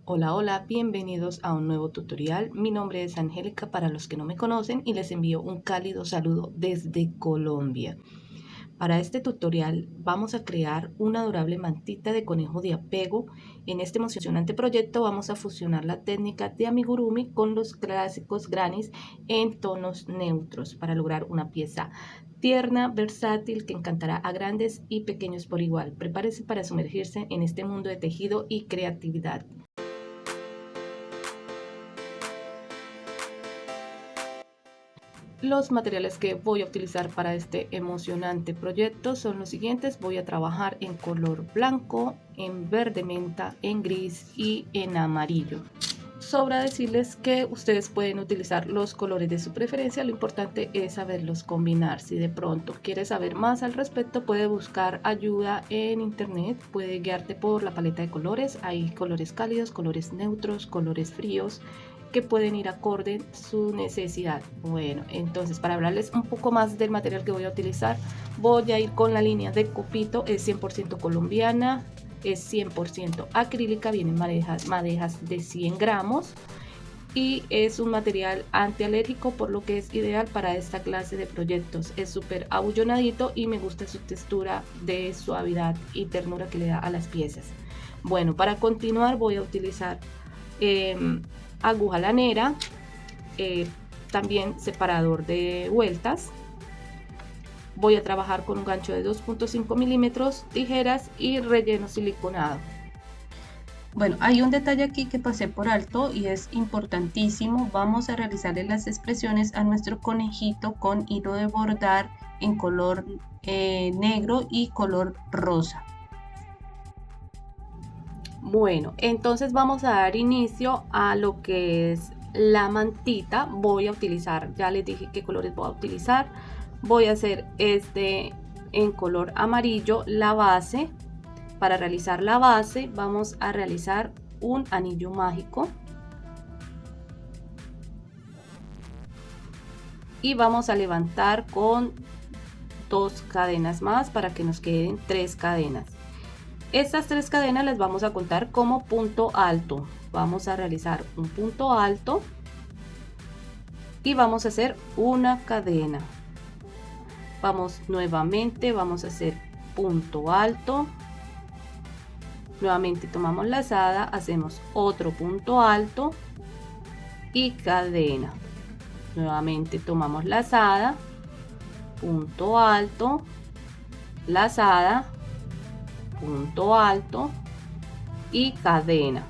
Hola, hola, bienvenidos a un nuevo tutorial. Mi nombre es Angélica para los que no me conocen y les envío un cálido saludo desde Colombia. Para este tutorial vamos a crear una adorable mantita de conejo de apego. En este emocionante proyecto vamos a fusionar la técnica de amigurumi con los clásicos grannies en tonos neutros para lograr una pieza tierna, versátil, que encantará a grandes y pequeños por igual. Prepárese para sumergirse en este mundo de tejido y creatividad. Los materiales que voy a utilizar para este emocionante proyecto son los siguientes. Voy a trabajar en color blanco, en verde menta, en gris y en amarillo. Sobra decirles que ustedes pueden utilizar los colores de su preferencia, lo importante es saberlos combinar. Si de pronto quieres saber más al respecto, puede buscar ayuda en internet, puede guiarte por la paleta de colores. Hay colores cálidos, colores neutros, colores fríos que pueden ir acorde a su necesidad. Bueno, entonces para hablarles un poco más del material que voy a utilizar, voy a ir con la línea de Copito, es 100% colombiana, es 100% acrílica, vienen madejas de 100 gramos y es un material antialérgico, por lo que es ideal para esta clase de proyectos. Es súper abullonadito y me gusta su textura de suavidad y ternura que le da a las piezas. Bueno, para continuar voy a utilizar aguja lanera, también separador de vueltas. Voy a trabajar con un gancho de 2.5 milímetros, tijeras y relleno siliconado. Bueno, hay un detalle aquí que pasé por alto y es importantísimo. Vamos a realizarle las expresiones a nuestro conejito con hilo de bordar en color negro y color rosa. Bueno, entonces vamos a dar inicio a lo que es la mantita. Voy a utilizar, ya les dije qué colores voy a utilizar. Voy a hacer en color amarillo la base. Para realizar la base vamos a realizar un anillo mágico y vamos a levantar con 2 cadenas más para que nos queden 3 cadenas. Estas 3 cadenas las vamos a contar como punto alto. Vamos a realizar un punto alto y vamos a hacer una cadena. Vamos nuevamente, vamos a hacer punto alto. Nuevamente tomamos lazada, hacemos otro punto alto y cadena. Nuevamente tomamos lazada, punto alto, lazada, punto alto y cadena.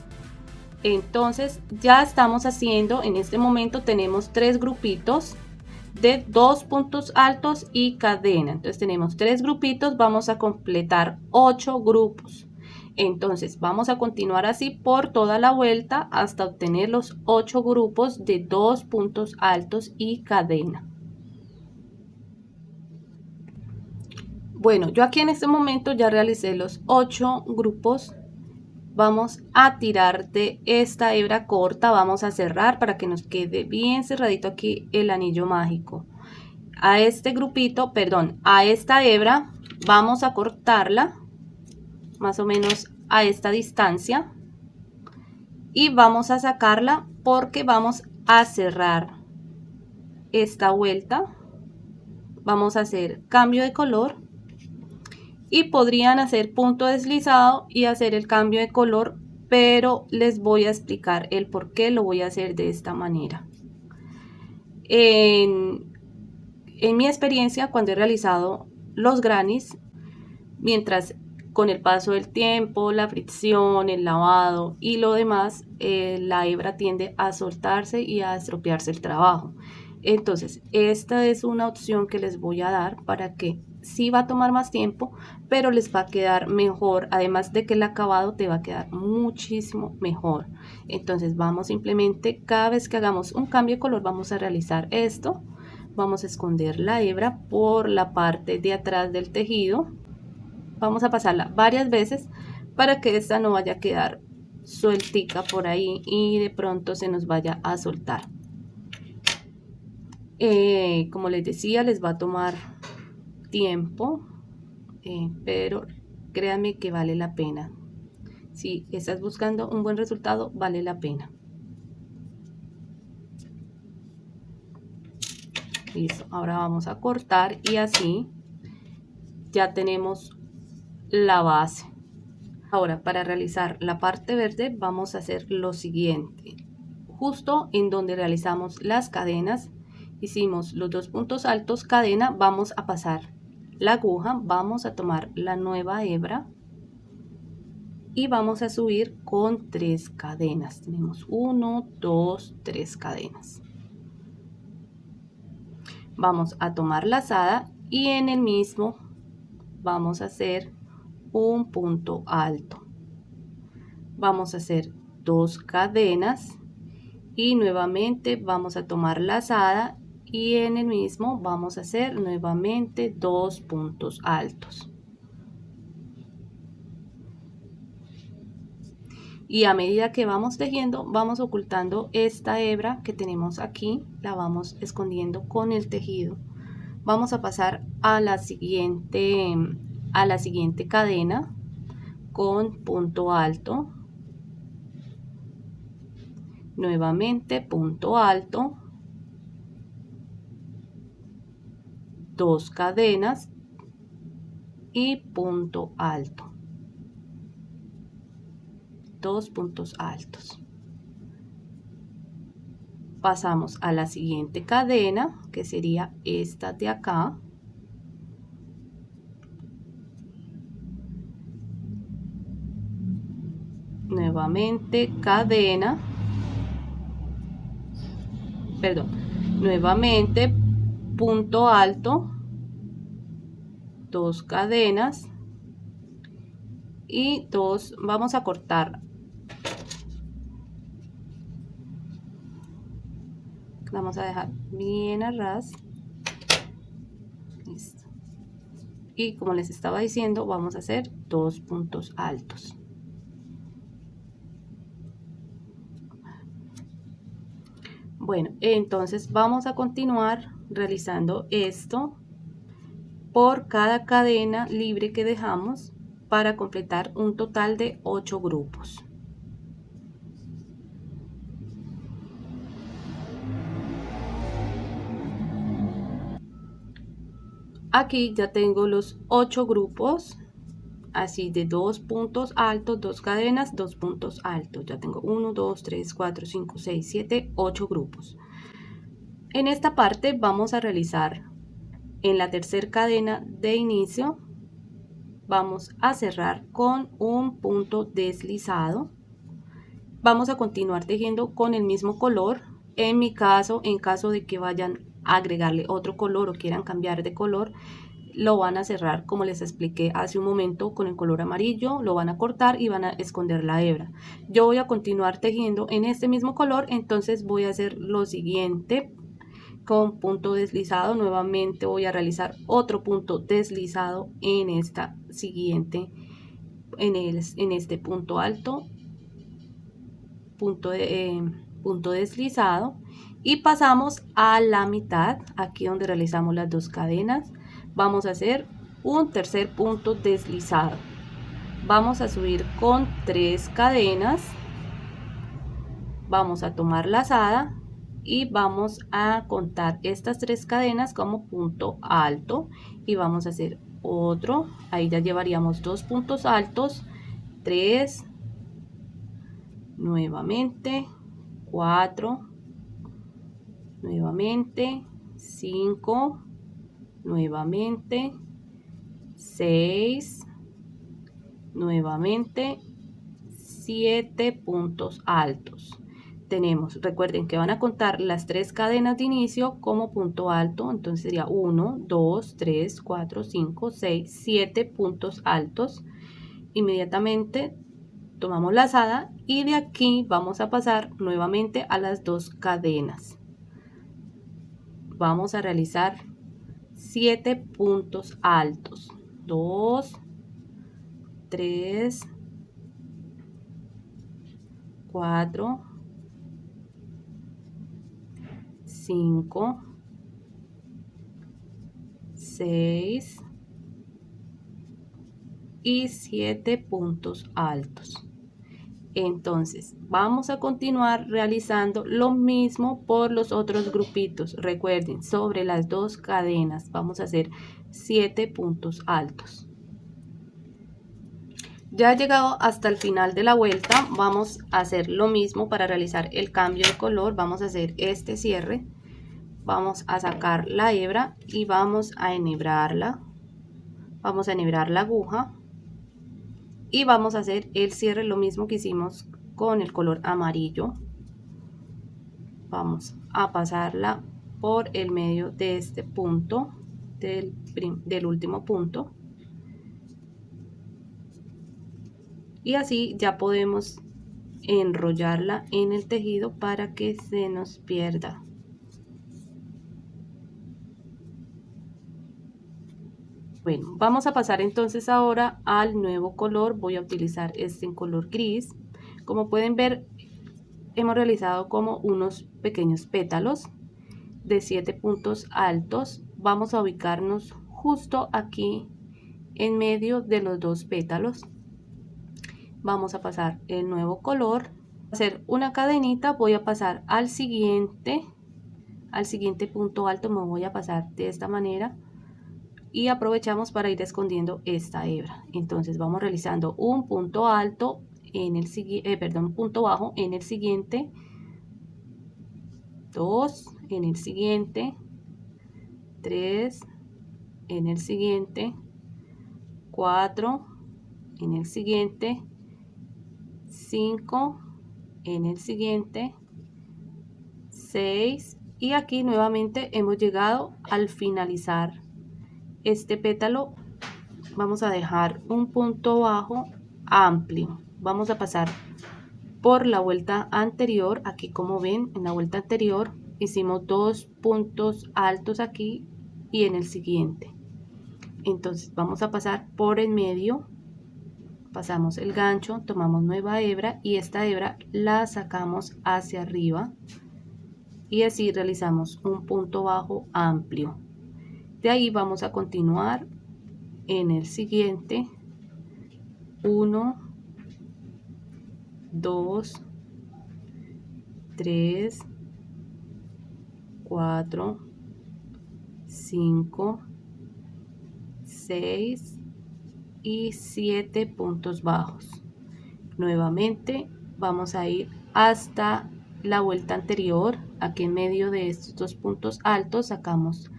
Entonces ya estamos haciendo, en este momento tenemos 3 grupitos de 2 puntos altos y cadena. Entonces tenemos 3 grupitos, vamos a completar 8 grupos. Entonces vamos a continuar así por toda la vuelta hasta obtener los 8 grupos de 2 puntos altos y cadena. Bueno, yo aquí en este momento ya realicé los 8 grupos. Vamos a tirar de esta hebra corta, vamos a cerrar para que nos quede bien cerradito aquí el anillo mágico. A este grupito, perdón, a esta hebra vamos a cortarla más o menos a esta distancia y vamos a sacarla porque vamos a cerrar esta vuelta. Vamos a hacer cambio de color y podrían hacer punto deslizado y hacer el cambio de color, pero les voy a explicar el por qué lo voy a hacer de esta manera. En mi experiencia, cuando he realizado los grannies, mientras con el paso del tiempo, la fricción, el lavado y lo demás, la hebra tiende a soltarse y a estropearse el trabajo. Entonces, esta es una opción que les voy a dar para que sí va a tomar más tiempo, pero les va a quedar mejor, además de que el acabado te va a quedar muchísimo mejor. Entonces vamos simplemente, cada vez que hagamos un cambio de color, vamos a realizar esto. Vamos a esconder la hebra por la parte de atrás del tejido. Vamos a pasarla varias veces para que esta no vaya a quedar sueltica por ahí y de pronto se nos vaya a soltar. Como les decía, les va a tomar tiempo, pero créanme que vale la pena. Si estás buscando un buen resultado, vale la pena. Listo, ahora vamos a cortar y así ya tenemos la base. Ahora, para realizar la parte verde vamos a hacer lo siguiente. Justo en donde realizamos las cadenas, hicimos los 2 puntos altos, cadena, vamos a pasar la aguja, vamos a tomar la nueva hebra y vamos a subir con 3 cadenas. Tenemos 1, 2, 3 cadenas. Vamos a tomar lazada y en el mismo vamos a hacer un punto alto. Vamos a hacer 2 cadenas y nuevamente vamos a tomar lazada y en el mismo vamos a hacer nuevamente 2 puntos altos. Y a medida que vamos tejiendo, vamos ocultando esta hebra que tenemos aquí, la vamos escondiendo con el tejido. Vamos a pasar a la siguiente cadena con punto alto, nuevamente punto alto, 2 cadenas y punto alto, 2 puntos altos. Pasamos a la siguiente cadena, que sería esta de acá. Nuevamente cadena, perdón, nuevamente punto alto, 2 cadenas y 2, vamos a cortar. Vamos a dejar bien a ras. Listo. Y como les estaba diciendo, vamos a hacer 2 puntos altos. Bueno, entonces vamos a continuar realizando esto por cada cadena libre que dejamos para completar un total de 8 grupos. Aquí ya tengo los 8 grupos, así de 2 puntos altos, 2 cadenas, 2 puntos altos. Ya tengo 1, 2, 3, 4, 5, 6, 7, 8 grupos. En esta parte vamos a realizar en la tercera cadena de inicio, vamos a cerrar con un punto deslizado. Vamos a continuar tejiendo con el mismo color. En mi caso, en caso de que vayan a agregarle otro color o quieran cambiar de color, lo van a cerrar como les expliqué hace un momento con el color amarillo, lo van a cortar y van a esconder la hebra. Yo voy a continuar tejiendo en este mismo color, entonces voy a hacer lo siguiente con punto deslizado. Nuevamente voy a realizar otro punto deslizado en esta siguiente, en este punto alto, punto deslizado, y pasamos a la mitad, aquí donde realizamos las 2 cadenas. Vamos a hacer un tercer punto deslizado, vamos a subir con 3 cadenas, vamos a tomar lazada y vamos a contar estas 3 cadenas como punto alto y vamos a hacer otro, ahí ya llevaríamos 2 puntos altos, 3, nuevamente 4, nuevamente 5, nuevamente 6, nuevamente 7 puntos altos. Tenemos, recuerden que van a contar las 3 cadenas de inicio como punto alto, entonces sería 1, 2, 3, 4, 5, 6, 7 puntos altos. Inmediatamente tomamos lazada y de aquí vamos a pasar nuevamente a las 2 cadenas. Vamos a realizar 7 puntos altos, 2, 3, 4, 5, 6 y 7 puntos altos. Entonces vamos a continuar realizando lo mismo por los otros grupitos. Recuerden, sobre las 2 cadenas vamos a hacer 7 puntos altos. Ya llegado hasta el final de la vuelta, vamos a hacer lo mismo para realizar el cambio de color. Vamos a hacer este cierre, vamos a sacar la hebra y vamos a enhebrarla. Vamos a enhebrar la aguja y vamos a hacer el cierre, lo mismo que hicimos con el color amarillo. Vamos a pasarla por el medio de este punto, del último punto. Y así ya podemos enrollarla en el tejido para que se nos pierda. Bueno, vamos a pasar entonces ahora al nuevo color. Voy a utilizar este en color gris. Como pueden ver, hemos realizado como unos pequeños pétalos de 7 puntos altos. Vamos a ubicarnos justo aquí en medio de los 2 pétalos. Vamos a pasar el nuevo color, hacer una cadenita, voy a pasar al siguiente punto alto, me voy a pasar de esta manera y aprovechamos para ir escondiendo esta hebra. Entonces vamos realizando un punto alto en el punto bajo en el siguiente, 2 en el siguiente, 3 en el siguiente, 4 en el siguiente, 5 en el siguiente, 6 y aquí nuevamente hemos llegado al finalizar este pétalo. Vamos a dejar un punto bajo amplio, vamos a pasar por la vuelta anterior. Aquí, como ven, en la vuelta anterior hicimos 2 puntos altos aquí y en el siguiente. Entonces vamos a pasar por el medio, pasamos el gancho, tomamos nueva hebra y esta hebra la sacamos hacia arriba y así realizamos un punto bajo amplio. De ahí vamos a continuar en el siguiente, 1, 2, 3, 4, 5, 6 y 7 puntos bajos. Nuevamente vamos a ir hasta la vuelta anterior. Aquí en medio de estos 2 puntos altos sacamos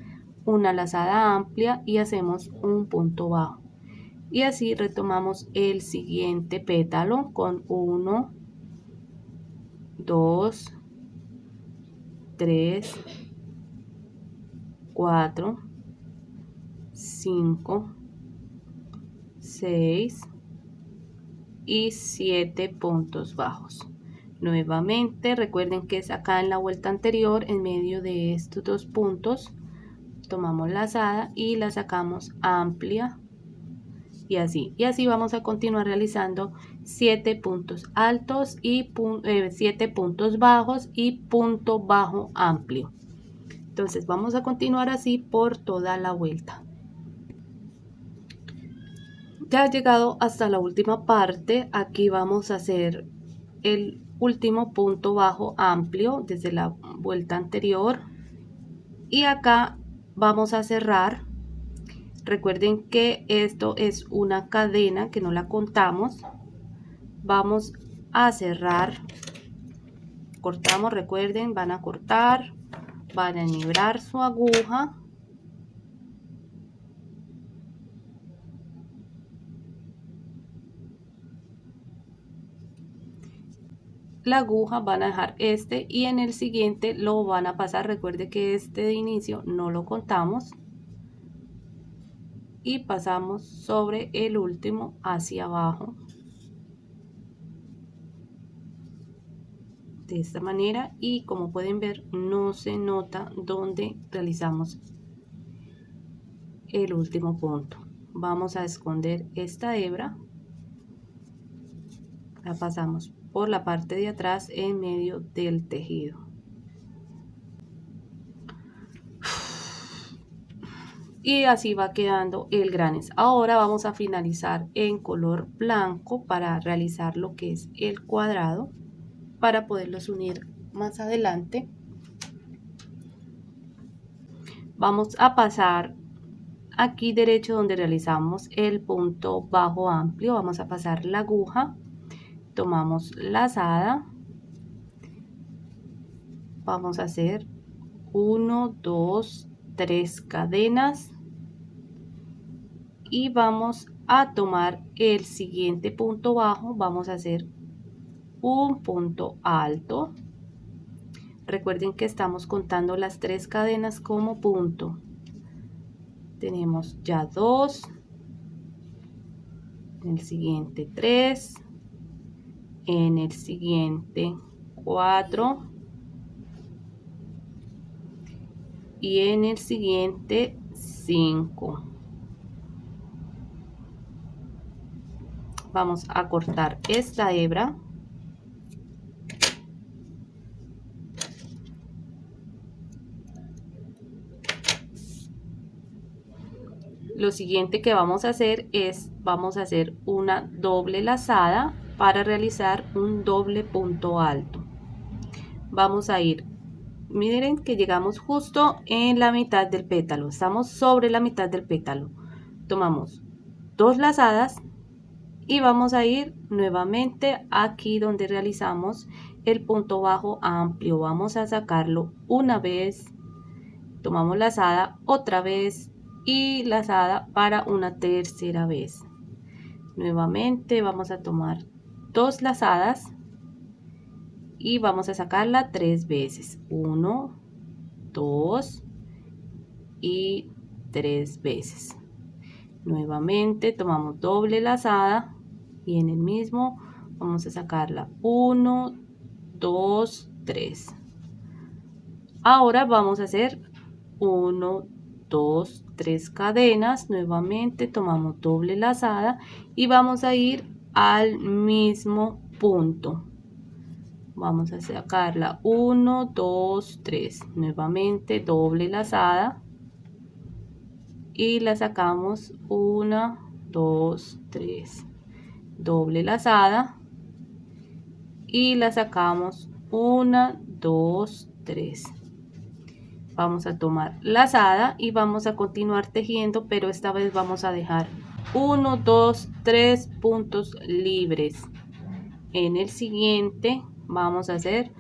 una lazada amplia y hacemos un punto bajo y así retomamos el siguiente pétalo con 1, 2, 3, 4, 5, 6 y 7 puntos bajos. Nuevamente recuerden que es acá en la vuelta anterior, en medio de estos 2 puntos tomamos lazada y la sacamos amplia y así vamos a continuar realizando 7 puntos altos y 7 puntos bajos y punto bajo amplio. Entonces vamos a continuar así por toda la vuelta. Ya llegado hasta la última parte, aquí vamos a hacer el último punto bajo amplio desde la vuelta anterior y acá vamos a cerrar. Recuerden que esto es una cadena que no la contamos. Vamos a cerrar, cortamos, recuerden, van a cortar, van a enhebrar su aguja la aguja, van a dejar este y en el siguiente lo van a pasar. Recuerde que este de inicio no lo contamos y pasamos sobre el último hacia abajo de esta manera y como pueden ver no se nota donde realizamos el último punto. Vamos a esconder esta hebra, la pasamos por la parte de atrás en medio del tejido. y así va quedando el granes. Ahora vamos a finalizar en color blanco para realizar lo que es el cuadrado, para poderlos unir más adelante. Vamos a pasar aquí derecho donde realizamos el punto bajo amplio, vamos a pasar la aguja, tomamos lazada, vamos a hacer 1, 2, 3 cadenas y vamos a tomar el siguiente punto bajo, vamos a hacer un punto alto. Recuerden que estamos contando las 3 cadenas como punto. Tenemos ya 2, en el siguiente 3, en el siguiente 4 y en el siguiente 5. Vamos a cortar esta hebra. Lo siguiente que vamos a hacer es, vamos a hacer una doble lazada para realizar un doble punto alto. Vamos a ir, miren que llegamos justo en la mitad del pétalo, estamos sobre la mitad del pétalo. Tomamos 2 lazadas y vamos a ir nuevamente aquí donde realizamos el punto bajo amplio. Vamos a sacarlo una vez, tomamos lazada otra vez y lazada para una tercera vez. Nuevamente vamos a tomar 2 lazadas y vamos a sacarla 3 veces. 1, 2 y 3 veces. Nuevamente tomamos doble lazada y en el mismo vamos a sacarla 1, 2, 3. Ahora vamos a hacer 1, 2, 3 cadenas. Nuevamente tomamos doble lazada y vamos a ir al mismo punto. Vamos a sacarla 1, 2, 3. Nuevamente doble lazada y la sacamos 1, 2, 3. Doble lazada y la sacamos 1, 2, 3. Vamos a tomar lazada y vamos a continuar tejiendo, pero esta vez vamos a dejar 1, 2, 3 puntos libres. En el siguiente vamos a hacer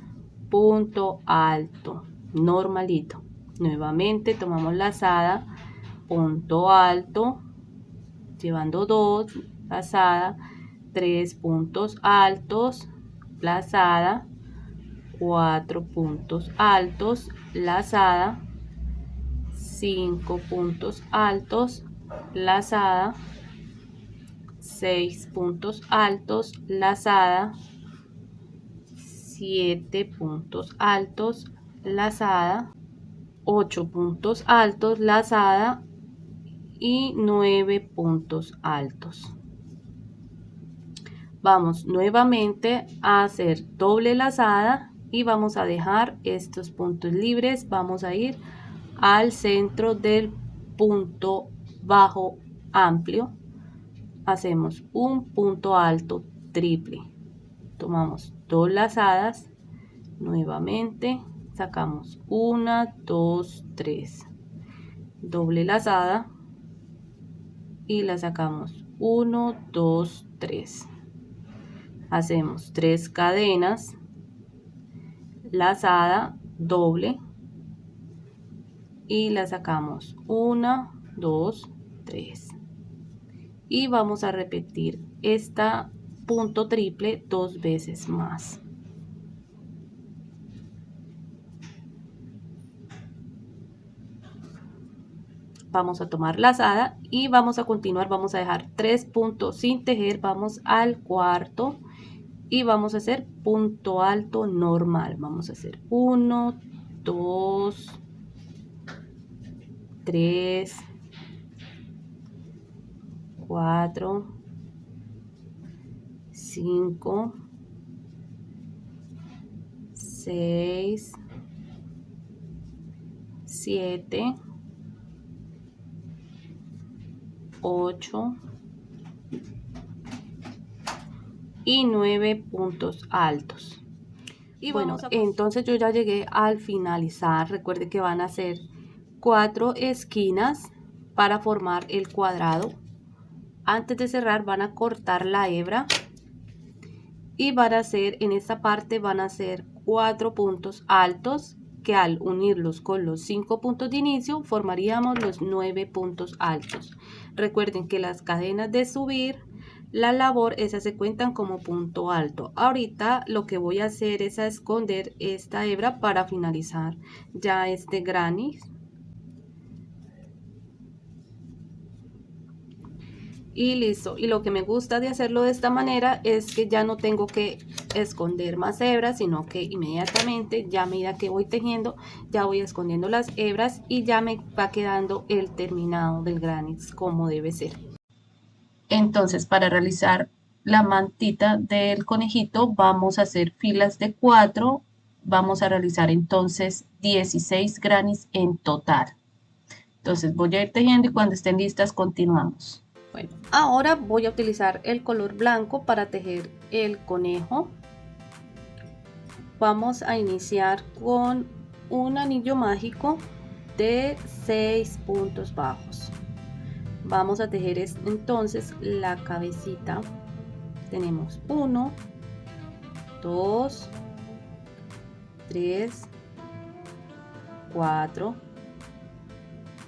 punto alto normalito. Nuevamente tomamos lazada, punto alto, llevando 2, lazada, 3 puntos altos, lazada, 4 puntos altos, lazada, 5 puntos altos, lazada, 6 puntos altos, lazada, 7 puntos altos, lazada, 8 puntos altos, lazada y 9 puntos altos. Vamos nuevamente a hacer doble lazada y vamos a dejar estos puntos libres. Vamos a ir al centro del punto bajo amplio. Hacemos un punto alto triple. Tomamos 2 lazadas. Nuevamente sacamos 1, 2, 3. Doble lazada y la sacamos 1, 2, 3. Hacemos 3 cadenas, lazada, doble y la sacamos 1, 2, 3 y vamos a repetir esta punto triple 2 veces más. Vamos a tomar lazada y vamos a continuar, vamos a dejar 3 puntos sin tejer, vamos al cuarto y vamos a hacer punto alto normal. Vamos a hacer 1, 2, 3, 4, 5, 6, 7, 8 y 9 puntos altos. Y bueno, entonces yo ya llegué al finalizar. Recuerde que van a ser 4 esquinas para formar el cuadrado. Antes de cerrar van a cortar la hebra y van a hacer, en esta parte van a ser 4 puntos altos, que al unirlos con los 5 puntos de inicio formaríamos los 9 puntos altos. Recuerden que las cadenas de subir la labor, esas se cuentan como punto alto. Ahorita lo que voy a hacer es a esconder esta hebra para finalizar ya este granny. Y listo. Y lo que me gusta de hacerlo de esta manera es que ya no tengo que esconder más hebras, sino que inmediatamente, ya a medida que voy tejiendo, ya voy escondiendo las hebras y ya me va quedando el terminado del granny como debe ser. Entonces, para realizar la mantita del conejito vamos a hacer filas de 4, vamos a realizar entonces 16 grannies en total. Entonces voy a ir tejiendo y cuando estén listas continuamos. Bueno, ahora voy a utilizar el color blanco para tejer el conejo. Vamos a iniciar con un anillo mágico de 6 puntos bajos. Vamos a tejer entonces la cabecita. Tenemos 1, 2, 3, 4,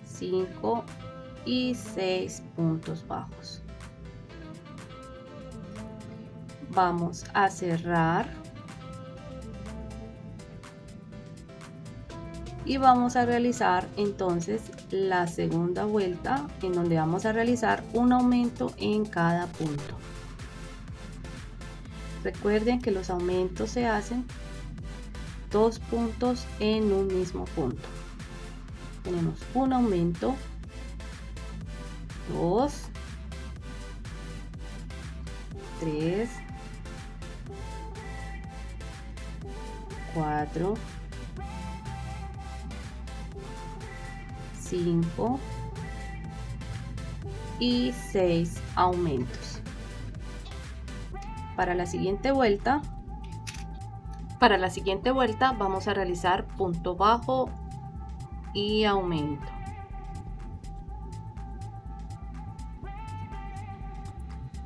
5 y 6 puntos bajos. Vamos a cerrar y vamos a realizar entonces la segunda vuelta, en donde vamos a realizar un aumento en cada punto. Recuerden que los aumentos se hacen 2 puntos en un mismo punto. Tenemos un aumento, 2, 3, 4, 5 y 6 aumentos. Para la siguiente vuelta vamos a realizar punto bajo y aumento.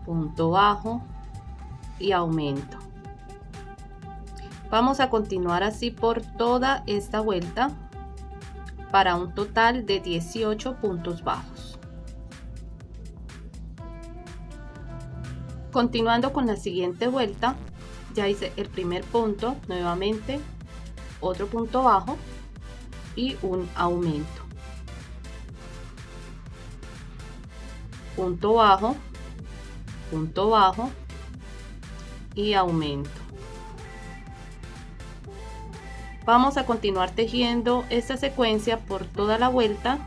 Punto bajo y aumento. Vamos a continuar así por toda esta vuelta para un total de 18 puntos bajos. Continuando con la siguiente vuelta, ya hice el primer punto, nuevamente otro punto bajo y un aumento. Punto bajo y aumento. Vamos a continuar tejiendo esta secuencia por toda la vuelta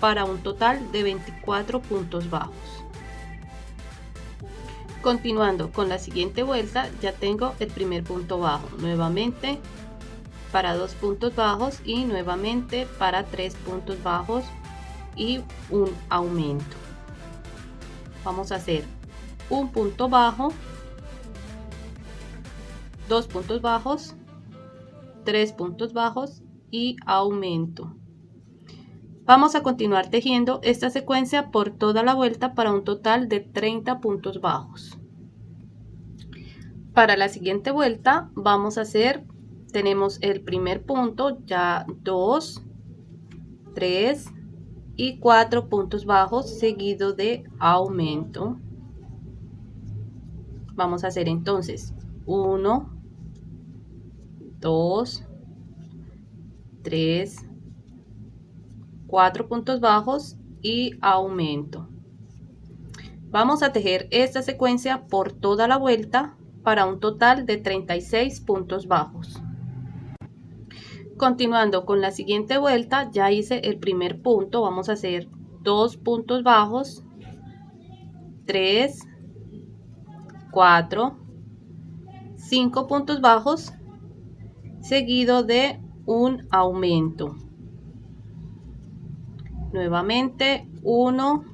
para un total de 24 puntos bajos. Continuando con la siguiente vuelta, ya tengo el primer punto bajo, nuevamente para 2 puntos bajos y nuevamente para 3 puntos bajos y un aumento. Vamos a hacer un punto bajo, 2 puntos bajos, 3 puntos bajos y aumento. Vamos a continuar tejiendo esta secuencia por toda la vuelta para un total de 30 puntos bajos. Para la siguiente vuelta vamos a hacer, tenemos el primer punto, ya 2, 3 y 4 puntos bajos seguido de aumento. Vamos a hacer entonces 1, 2, 3, 4 puntos bajos y aumento. Vamos a tejer esta secuencia por toda la vuelta para un total de 36 puntos bajos. Continuando con la siguiente vuelta, ya hice el primer punto, vamos a hacer 2 puntos bajos, 3, 4, 5 puntos bajos, seguido de un aumento. Nuevamente 1,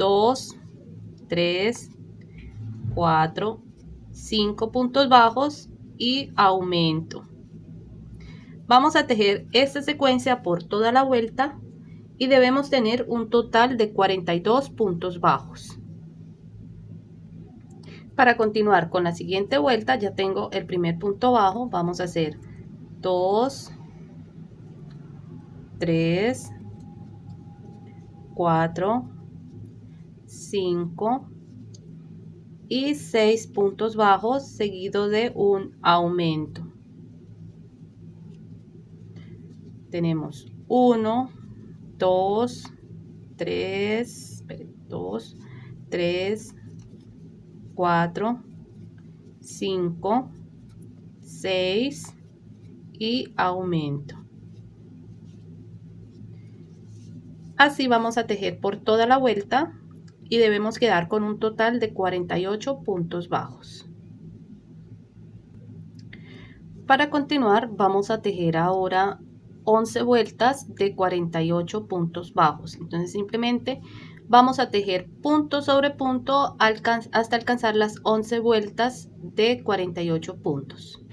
2, 3, 4, 5 puntos bajos y aumento. Vamos a tejer esta secuencia por toda la vuelta y debemos tener un total de 42 puntos bajos. Para continuar con la siguiente vuelta, ya tengo el primer punto bajo. Vamos a hacer 2, 3, 4, 5 y 6 puntos bajos seguido de un aumento. Tenemos 1, 2, 3, 4, 5, 6 y aumento. Así vamos a tejer por toda la vuelta y debemos quedar con un total de 48 puntos bajos. Para continuar vamos a tejer ahora 11 vueltas de 48 puntos bajos. Entonces simplemente vamos a tejer punto sobre punto hasta alcanzar las 11 vueltas de 48 puntos.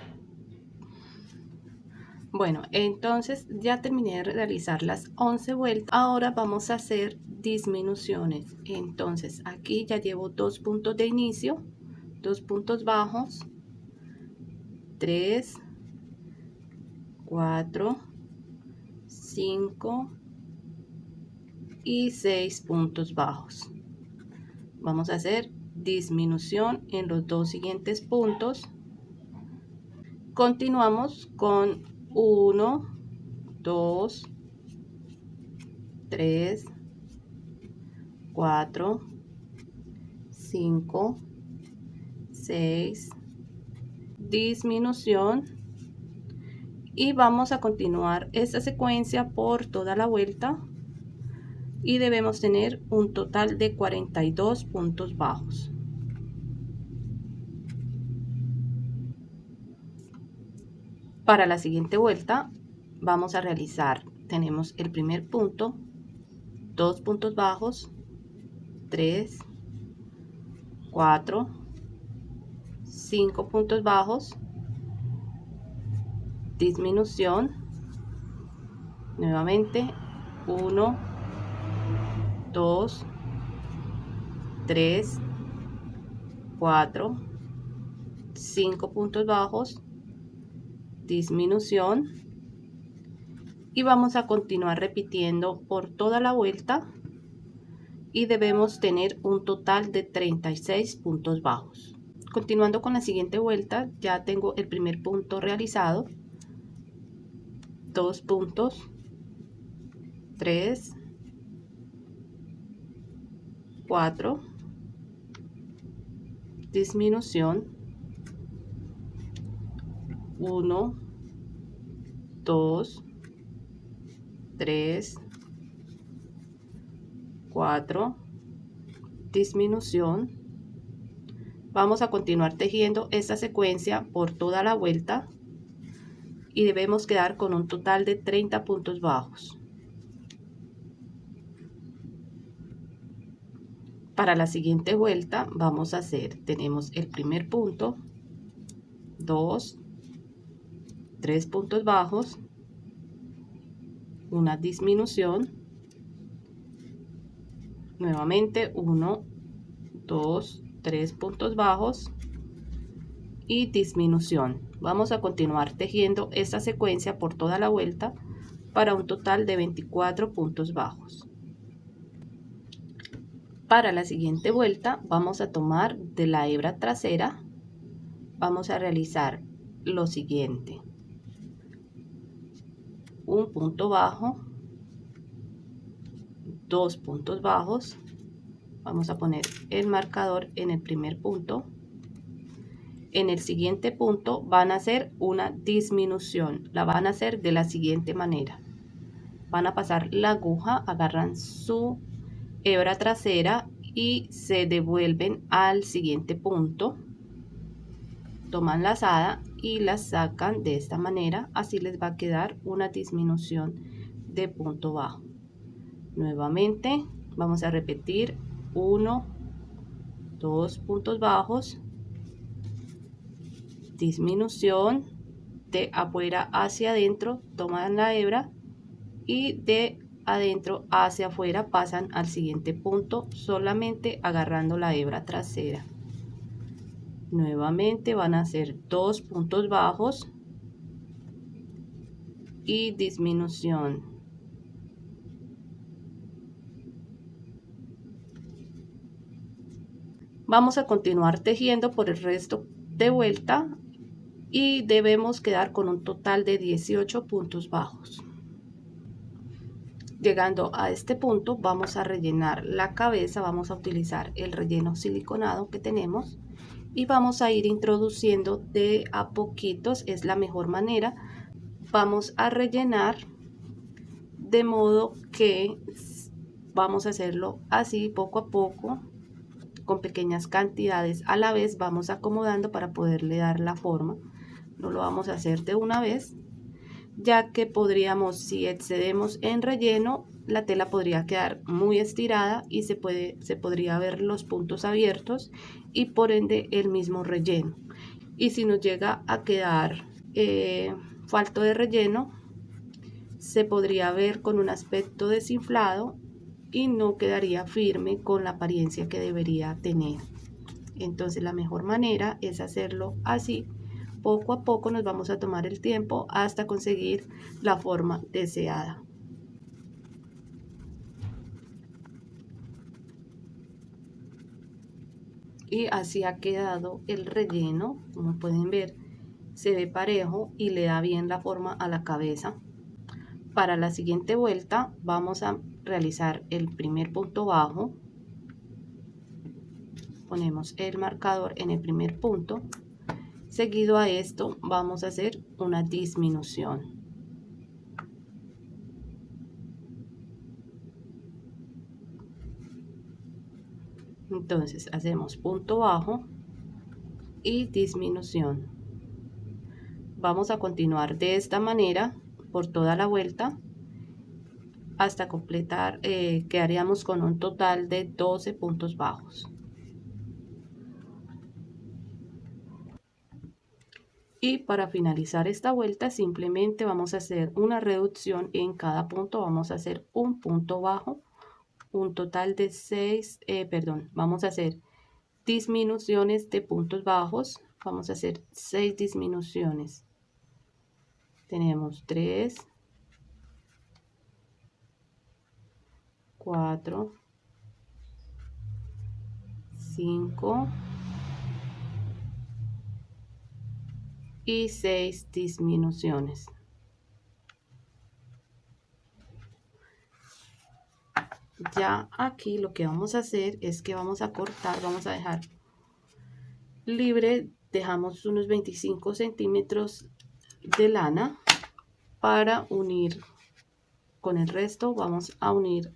Bueno, entonces ya terminé de realizar las 11 vueltas. Ahora vamos a hacer disminuciones. Entonces aquí ya llevo 2 puntos de inicio, 2 puntos bajos, 3, 4, 5 y 6 puntos bajos. Vamos a hacer disminución en los dos siguientes puntos. Continuamos con 1, 2, 3, 4, 5, 6, disminución, y vamos a continuar esta secuencia por toda la vuelta y debemos tener un total de 42 puntos bajos. Para la siguiente vuelta vamos a realizar, tenemos el primer punto, 2 puntos bajos, 3, 4, 5 puntos bajos, disminución, nuevamente 1, 2, 3, 4, 5 puntos bajos, disminución, y vamos a continuar repitiendo por toda la vuelta y debemos tener un total de 36 puntos bajos. Continuando con la siguiente vuelta, ya tengo el primer punto realizado, 2 puntos, 3, 4, disminución, 1, 2, 3, 4, disminución. Vamos a continuar tejiendo esta secuencia por toda la vuelta y debemos quedar con un total de 30 puntos bajos. Para la siguiente vuelta vamos a hacer, tenemos el primer punto, 2, 3 puntos bajos, una disminución, nuevamente 1, 2, 3 puntos bajos y disminución. Vamos a continuar tejiendo esta secuencia por toda la vuelta para un total de 24 puntos bajos. Para la siguiente vuelta vamos a tomar de la hebra trasera, vamos a realizar lo siguiente: un punto bajo, 2 puntos bajos, vamos a poner el marcador en el primer punto. En el siguiente punto van a hacer una disminución, la van a hacer de la siguiente manera: van a pasar la aguja, agarran su hebra trasera y se devuelven al siguiente punto, toman la lazada y la sacan de esta manera, así les va a quedar una disminución de punto bajo. Nuevamente vamos a repetir 1, 2 puntos bajos, disminución, de afuera hacia adentro toman la hebra y de adentro hacia afuera pasan al siguiente punto solamente agarrando la hebra trasera. Nuevamente van a hacer 2 puntos bajos y disminución. Vamos a continuar tejiendo por el resto de vuelta y debemos quedar con un total de 18 puntos bajos. Llegando a este punto vamos a rellenar la cabeza, vamos a utilizar el relleno siliconado que tenemos y vamos a ir introduciendo de a poquitos, es la mejor manera. Vamos a rellenar de modo que vamos a hacerlo así poco a poco, con pequeñas cantidades a la vez, vamos acomodando para poderle dar la forma. No lo vamos a hacer de una vez, ya que podríamos, si excedemos en relleno, la tela podría quedar muy estirada y se podría ver los puntos abiertos y por ende el mismo relleno. Y si nos llega a quedar falto de relleno, se podría ver con un aspecto desinflado y no quedaría firme con la apariencia que debería tener. Entonces la mejor manera es hacerlo así. Poco a poco nos vamos a tomar el tiempo hasta conseguir la forma deseada. Y así ha quedado el relleno. Como pueden ver, se ve parejo y le da bien la forma a la cabeza. Para la siguiente vuelta vamos a realizar el primer punto bajo. Ponemos el marcador en el primer punto. Seguido a esto vamos a hacer una disminución. Entonces hacemos punto bajo y disminución. Vamos a continuar de esta manera por toda la vuelta hasta completar, quedaríamos con un total de 12 puntos bajos. Y para finalizar esta vuelta simplemente vamos a hacer una reducción en cada punto. Vamos a hacer un punto bajo, un total de 6, vamos a hacer disminuciones de puntos bajos. Vamos a hacer 6 disminuciones. Tenemos 3, 4, 5 y 6 disminuciones. Ya aquí lo que vamos a hacer es que vamos a cortar, vamos a dejar libre, dejamos unos 25 centímetros de lana para unir con el resto, vamos a unir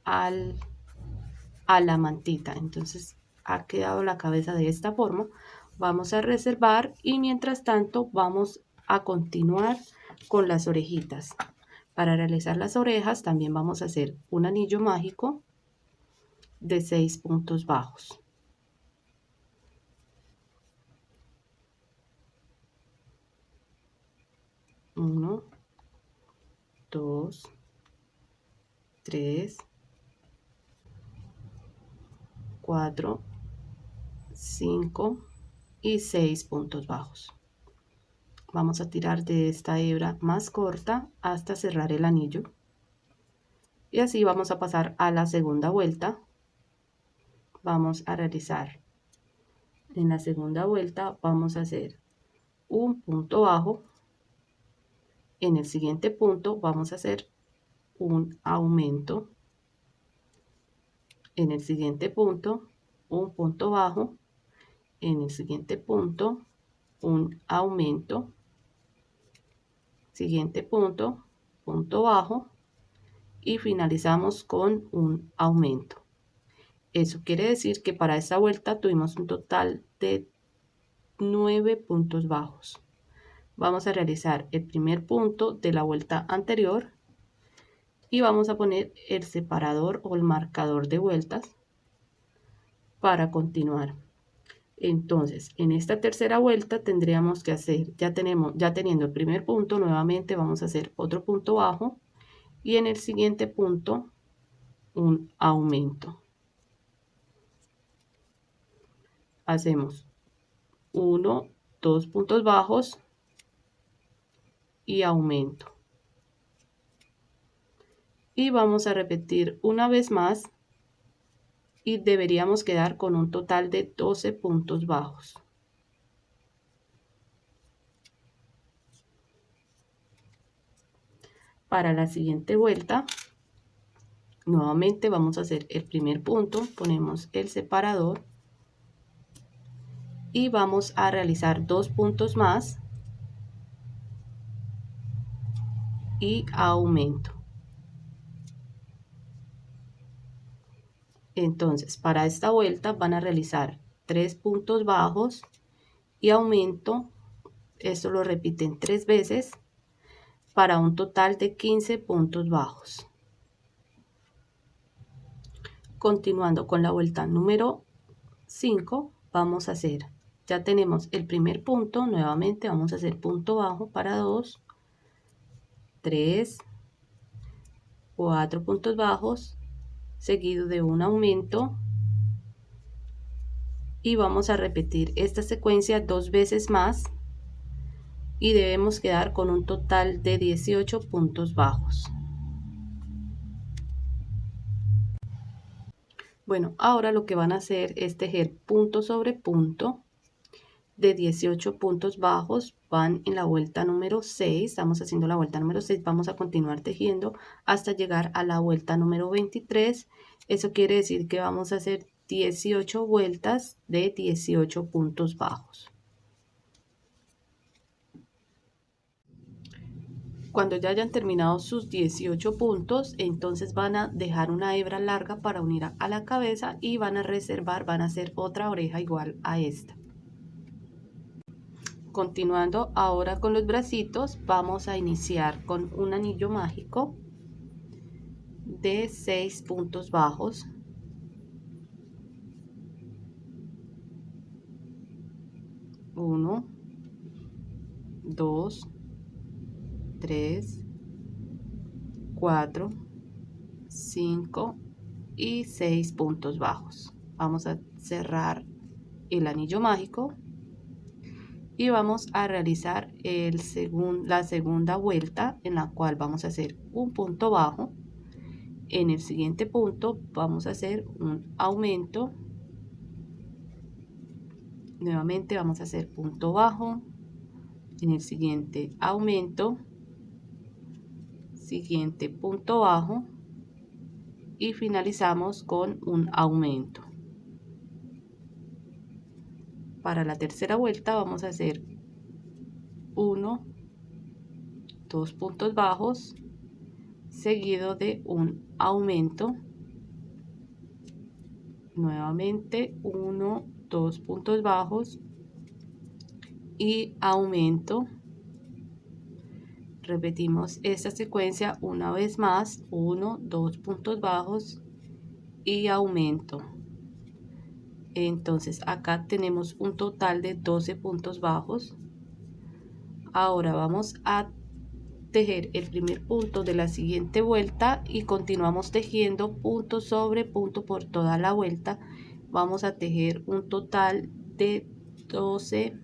a la mantita. Entonces ha quedado la cabeza de esta forma. Vamos a reservar y mientras tanto vamos a continuar con las orejitas. Para realizar las orejas también vamos a hacer un anillo mágico de 6 puntos bajos. Uno, 2, 3, 4, 5 y 6 puntos bajos. Vamos a tirar de esta hebra más corta hasta cerrar el anillo. Y así vamos a pasar a la segunda vuelta. Vamos a realizar en la segunda vuelta, vamos a hacer un punto bajo. En el siguiente punto vamos a hacer un aumento. En el siguiente punto, un punto bajo. En el siguiente punto, un aumento. Siguiente punto, punto bajo. Y finalizamos con un aumento. Eso quiere decir que para esta vuelta tuvimos un total de 9 puntos bajos. Vamos a realizar el primer punto de la vuelta anterior y vamos a poner el separador o el marcador de vueltas para continuar. Entonces, en esta tercera vuelta tendríamos que hacer, ya teniendo el primer punto, nuevamente vamos a hacer otro punto bajo y en el siguiente punto un aumento. Hacemos 1, 2 puntos bajos y aumento. Y vamos a repetir una vez más y deberíamos quedar con un total de 12 puntos bajos. Para la siguiente vuelta, nuevamente vamos a hacer el primer punto, ponemos el separador y vamos a realizar 2 puntos más y aumento. Entonces, para esta vuelta van a realizar 3 puntos bajos y aumento. Esto lo repiten 3 veces para un total de 15 puntos bajos. Continuando con la vuelta número 5, vamos a hacer, ya tenemos el primer punto, nuevamente vamos a hacer punto bajo para 2, 3, 4 puntos bajos, seguido de un aumento. Y vamos a repetir esta secuencia 2 veces más y debemos quedar con un total de 18 puntos bajos. Bueno, ahora lo que van a hacer es tejer punto sobre punto de 18 puntos bajos. Van en la vuelta número 6, estamos haciendo la vuelta número 6, vamos a continuar tejiendo hasta llegar a la vuelta número 23. Eso quiere decir que vamos a hacer 18 vueltas de 18 puntos bajos. Cuando ya hayan terminado sus 18 puntos, entonces van a dejar una hebra larga para unir a la cabeza y van a reservar, van a hacer otra oreja igual a esta. Continuando ahora con los bracitos, vamos a iniciar con un anillo mágico de 6 puntos bajos. 1, 2, 3, 4, 5 y 6 puntos bajos. Vamos a cerrar el anillo mágico y vamos a realizar la segunda vuelta, en la cual vamos a hacer un punto bajo. En el siguiente punto vamos a hacer un aumento. Nuevamente vamos a hacer punto bajo. En el siguiente aumento, siguiente punto bajo y finalizamos con un aumento. Para la tercera vuelta vamos a hacer 1, 2 puntos bajos, seguido de un aumento. Nuevamente 1, 2 puntos bajos y aumento. Repetimos esta secuencia una vez más, 1, 2 puntos bajos y aumento. Entonces acá tenemos un total de 12 puntos bajos. Ahora vamos a tejer el primer punto de la siguiente vuelta y continuamos tejiendo punto sobre punto por toda la vuelta. Vamos a tejer un total de 12,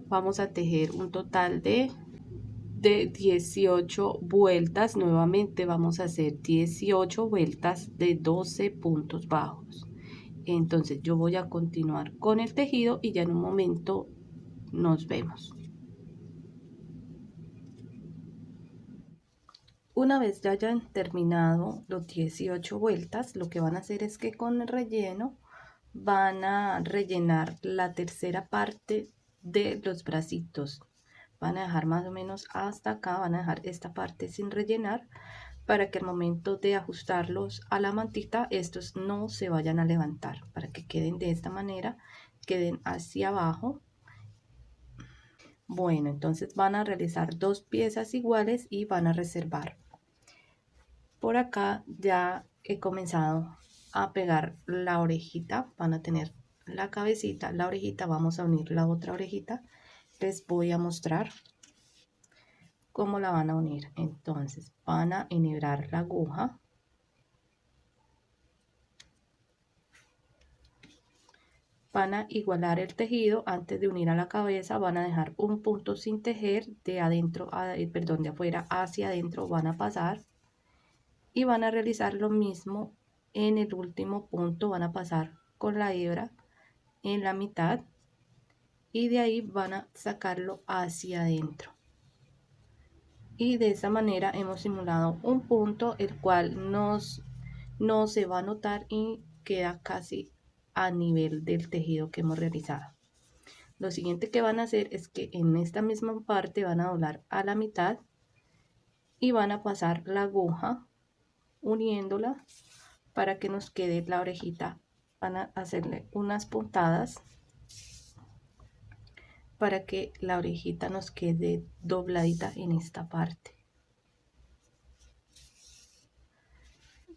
vamos a tejer un total de 18 vueltas. Nuevamente vamos a hacer 18 vueltas de 12 puntos bajos. Entonces yo voy a continuar con el tejido y ya en un momento nos vemos. Una vez ya hayan terminado los 18 vueltas, lo que van a hacer es que con el relleno van a rellenar la tercera parte de los bracitos. Van a dejar más o menos hasta acá, van a dejar esta parte sin rellenar para que al momento de ajustarlos a la mantita estos no se vayan a levantar, para que queden de esta manera, queden hacia abajo. Bueno, entonces van a realizar 2 piezas iguales y van a reservar. Por acá ya he comenzado a pegar la orejita, van a tener la cabecita, la orejita, vamos a unir la otra orejita. Les voy a mostrar cómo la van a unir. Entonces van a enhebrar la aguja, van a igualar el tejido. Antes de unir a la cabeza van a dejar un punto sin tejer de adentro, perdón, de afuera hacia adentro, van a pasar y van a realizar lo mismo en el último punto. Van a pasar con la hebra en la mitad y de ahí van a sacarlo hacia adentro, y de esa manera hemos simulado un punto el cual no se va a notar y queda casi a nivel del tejido que hemos realizado. Lo siguiente que van a hacer es que en esta misma parte van a doblar a la mitad y van a pasar la aguja uniéndola para que nos quede la orejita. Van a hacerle unas puntadas para que la orejita nos quede dobladita en esta parte.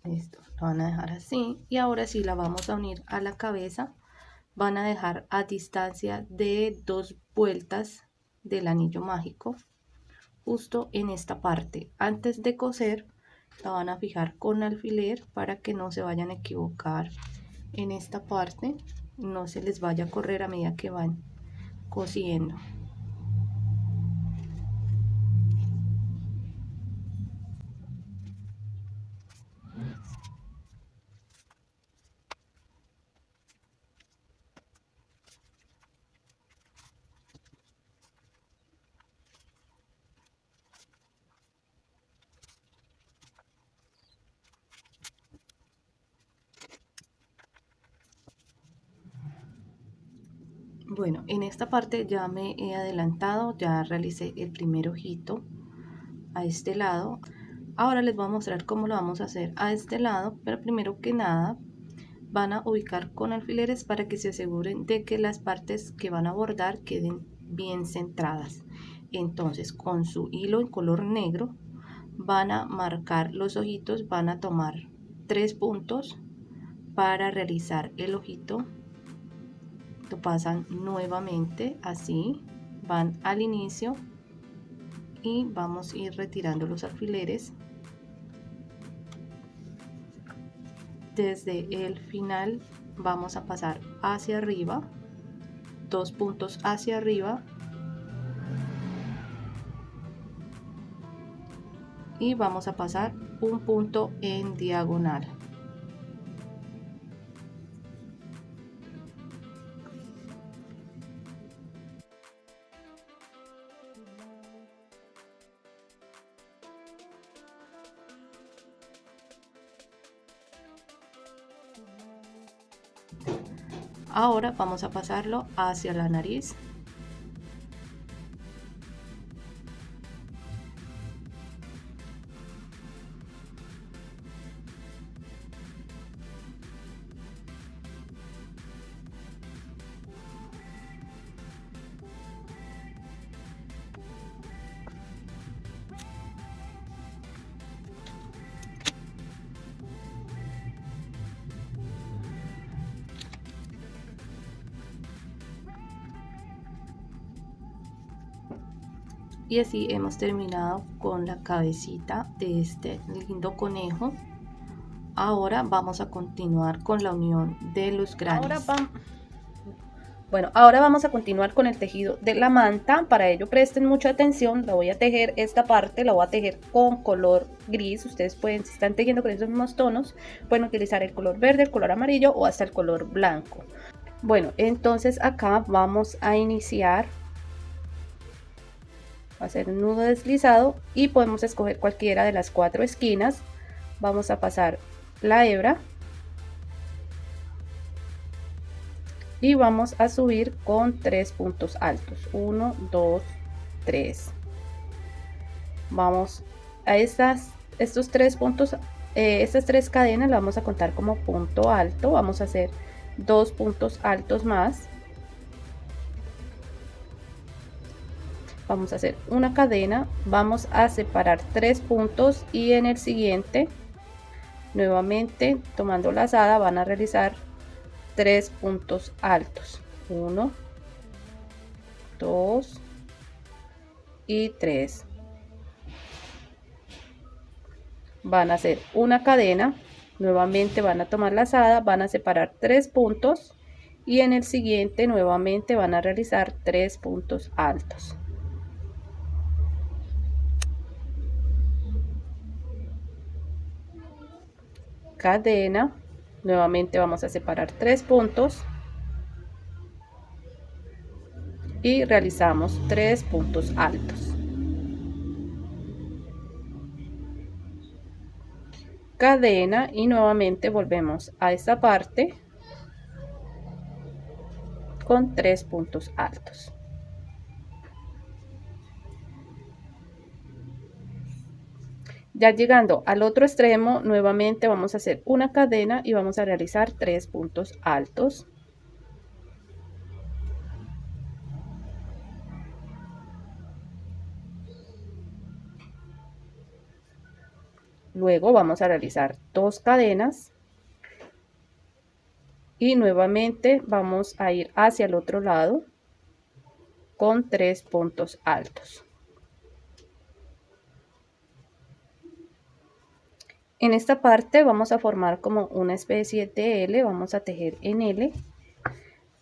Esto lo van a dejar así y ahora sí la vamos a unir a la cabeza. Van a dejar a distancia de 2 vueltas del anillo mágico justo en esta parte. Antes de coser la van a fijar con alfiler para que no se vayan a equivocar en esta parte, no se les vaya a correr a medida que van cosiendo. Bueno, en esta parte ya me he adelantado, ya realicé el primer ojito a este lado. Ahora les voy a mostrar cómo lo vamos a hacer a este lado, pero primero que nada van a ubicar con alfileres para que se aseguren de que las partes que van a bordar queden bien centradas. Entonces con su hilo en color negro van a marcar los ojitos, van a tomar 3 puntos para realizar el ojito. Lo pasan nuevamente así, van al inicio y vamos a ir retirando los alfileres. Desde el final vamos a pasar hacia arriba, 2 puntos hacia arriba y vamos a pasar un punto en diagonal. Ahora vamos a pasarlo hacia la nariz. Y así hemos terminado con la cabecita de este lindo conejo. Ahora vamos a continuar con la unión de los granos. Ahora vamos a continuar con el tejido de la manta. Para ello presten mucha atención. La voy a tejer esta parte, la voy a tejer con color gris. Ustedes pueden, si están tejiendo con esos mismos tonos, pueden utilizar el color verde, el color amarillo o hasta el color blanco. Bueno, entonces acá vamos a iniciar a hacer un nudo deslizado y podemos escoger cualquiera de las 4 esquinas. Vamos a pasar la hebra y vamos a subir con 3 puntos altos, 1, 2, 3. Vamos a estos 3 puntos, estas 3 cadenas las vamos a contar como punto alto. Vamos a hacer 2 puntos altos más. Vamos a hacer una cadena, vamos a separar 3 puntos y en el siguiente Nuevamente, tomando lazada, van a realizar 3 puntos altos. 1, 2 y 3. Van a hacer una cadena, nuevamente van a tomar lazada, van a separar 3 puntos y en el siguiente nuevamente van a realizar 3 puntos altos. Cadena, nuevamente vamos a separar 3 puntos y realizamos 3 puntos altos. Cadena y nuevamente volvemos a esta parte con 3 puntos altos. Ya llegando al otro extremo, nuevamente vamos a hacer una cadena y vamos a realizar 3 puntos altos. Luego vamos a realizar 2 cadenas y nuevamente vamos a ir hacia el otro lado con 3 puntos altos. En esta parte vamos a formar como una especie de L, vamos a tejer en L,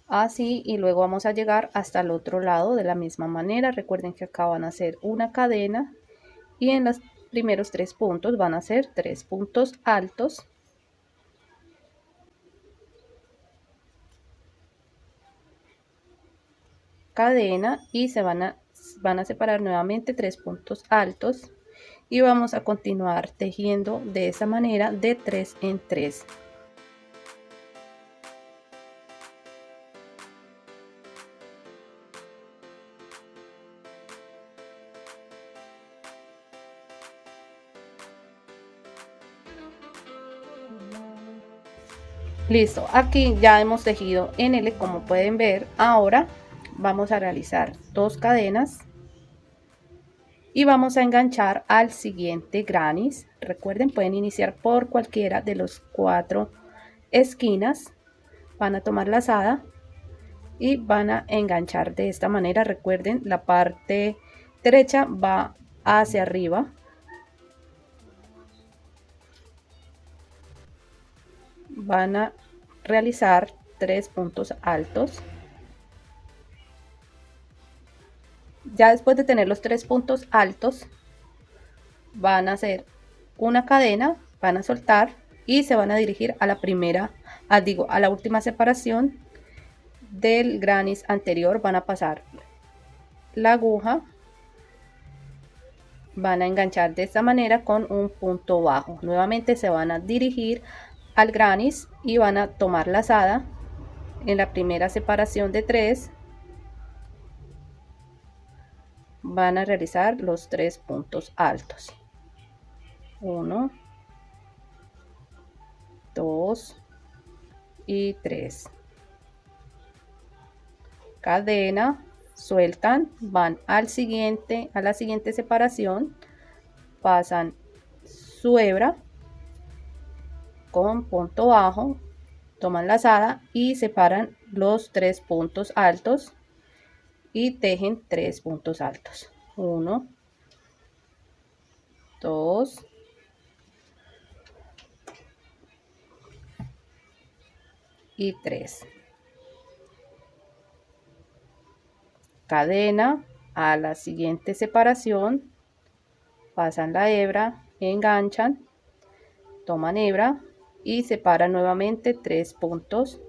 así, y luego vamos a llegar hasta el otro lado de la misma manera. Recuerden que acá van a hacer una cadena y en los primeros 3 puntos van a ser 3 puntos altos. Cadena y se van a separar nuevamente 3 puntos altos y vamos a continuar tejiendo de esa manera de 3 en 3. Listo, aquí ya hemos tejido en L, como pueden ver. Ahora vamos a realizar 2 cadenas y vamos a enganchar al siguiente granny. Recuerden, pueden iniciar por cualquiera de los 4 esquinas, van a tomar lazada y van a enganchar de esta manera. Recuerden, la parte derecha va hacia arriba, van a realizar 3 puntos altos. Ya después de tener los 3 puntos altos, van a hacer una cadena, van a soltar y se van a dirigir a la primera, a la última separación del granny anterior. Van a pasar la aguja, van a enganchar de esta manera con un punto bajo. Nuevamente se van a dirigir al granny y van a tomar lazada en la primera separación de 3. Van a realizar los 3 puntos altos. 1, 2 y 3. Cadena, sueltan, van a la siguiente separación, pasan su hebra con punto bajo, toman lazada y separan los 3 puntos altos y tejen 3 puntos altos. 1, 2 y 3. Cadena, a la siguiente separación, pasan la hebra, enganchan, toman hebra y separan nuevamente 3 puntos.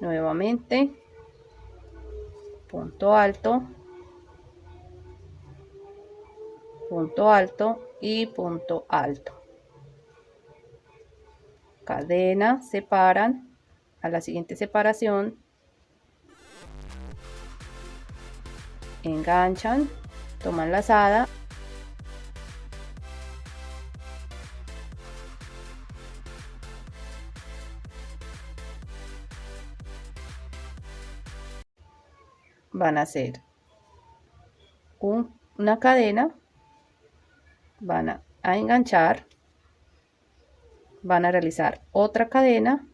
Nuevamente, punto alto y punto alto. Cadena, separan a la siguiente separación, enganchan, toman lazada, van a hacer una cadena, van a enganchar, van a realizar otra cadena,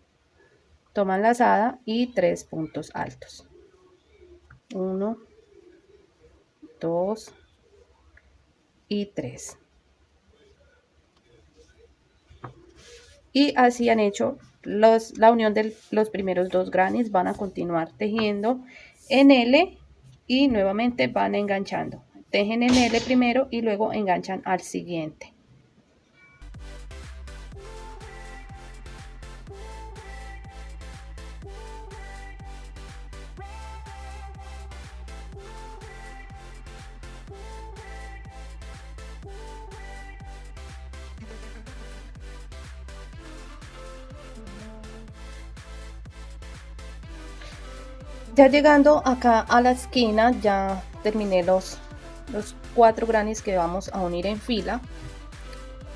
toman lazada y 3 puntos altos. 1, 2 y 3. Y así han hecho la unión de los primeros 2 grannies. Van a continuar tejiendo en L y nuevamente van enganchando. Tejen en L primero y luego enganchan al siguiente. Ya llegando acá a la esquina, ya terminé los 4 grannies que vamos a unir en fila.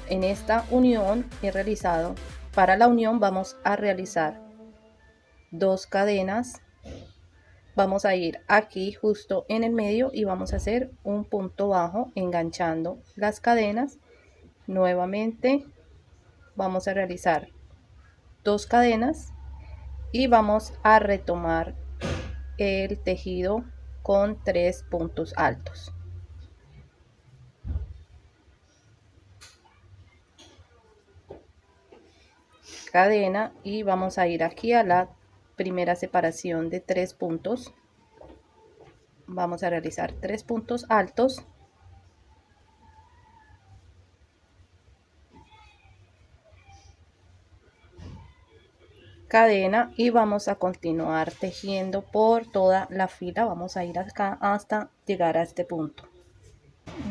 En esta unión he realizado, para la unión vamos a realizar 2 cadenas. Vamos a ir aquí justo en el medio y vamos a hacer un punto bajo enganchando las cadenas. Nuevamente vamos a realizar 2 cadenas y vamos a retomar el tejido con 3 puntos altos. Cadena y vamos a ir aquí a la primera separación de 3 puntos. Vamos a realizar 3 puntos altos. Cadena y vamos a continuar tejiendo por toda la fila. Vamos a ir acá hasta llegar a este punto.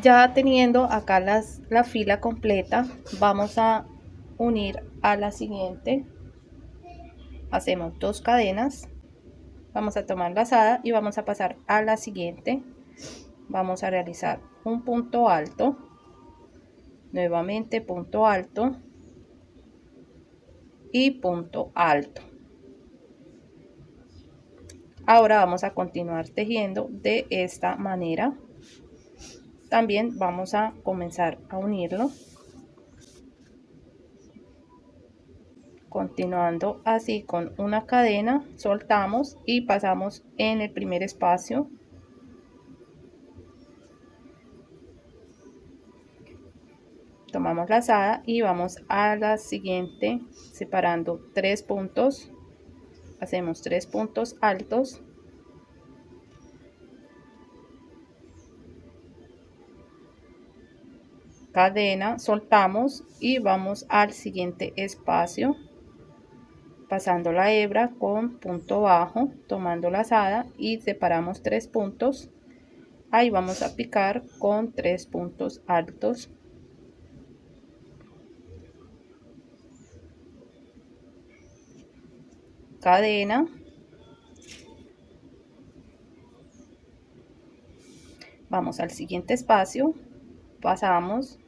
Ya teniendo acá la fila completa, vamos a unir a la siguiente. Hacemos 2 cadenas, vamos a tomar lazada y vamos a pasar a la siguiente. Vamos a realizar un punto alto, nuevamente punto alto y punto alto. Ahora vamos a continuar tejiendo de esta manera. También vamos a comenzar a unirlo, continuando así con una cadena, soltamos y pasamos en el primer espacio. Tomamos lazada y vamos a la siguiente separando 3 puntos. Hacemos 3 puntos altos. Cadena, soltamos y vamos al siguiente espacio. Pasando la hebra con punto bajo, tomando lazada y separamos 3 puntos. Ahí vamos a picar con 3 puntos altos. Cadena, vamos al siguiente espacio, pasamos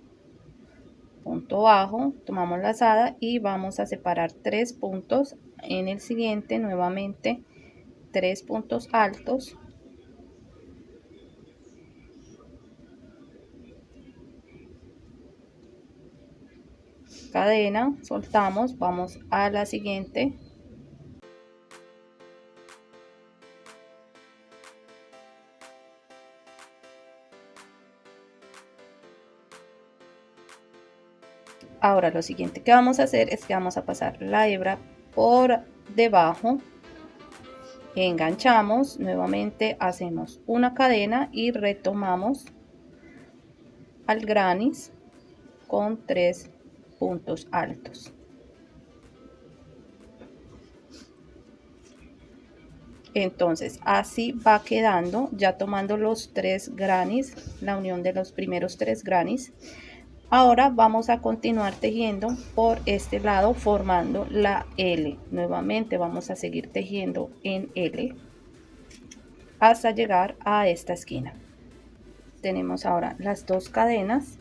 punto bajo, tomamos lazada y vamos a separar 3 puntos. En el siguiente nuevamente 3 puntos altos. Cadena, soltamos, vamos a la siguiente. Ahora lo siguiente que vamos a hacer es que vamos a pasar la hebra por debajo, enganchamos, nuevamente hacemos una cadena y retomamos al grannis con 3 puntos altos. Entonces así va quedando, ya tomando los 3 grannis, la unión de los primeros 3 grannis. Ahora vamos a continuar tejiendo por este lado formando la L. Nuevamente vamos a seguir tejiendo en L hasta llegar a esta esquina. Tenemos ahora las 2 cadenas.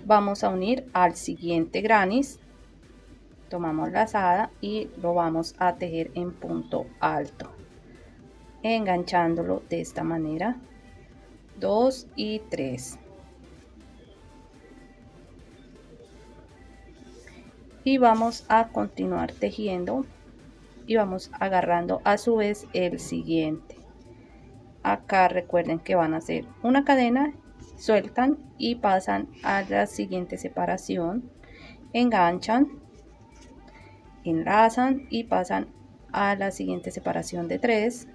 Vamos a unir al siguiente grannis. Tomamos lazada y lo vamos a tejer en punto alto, enganchándolo de esta manera. 2 y 3. y vamos a continuar tejiendo y vamos agarrando a su vez el siguiente. Acá recuerden que van a hacer una cadena, sueltan y pasan a la siguiente separación, enganchan, enlazan y pasan a la siguiente separación de 3.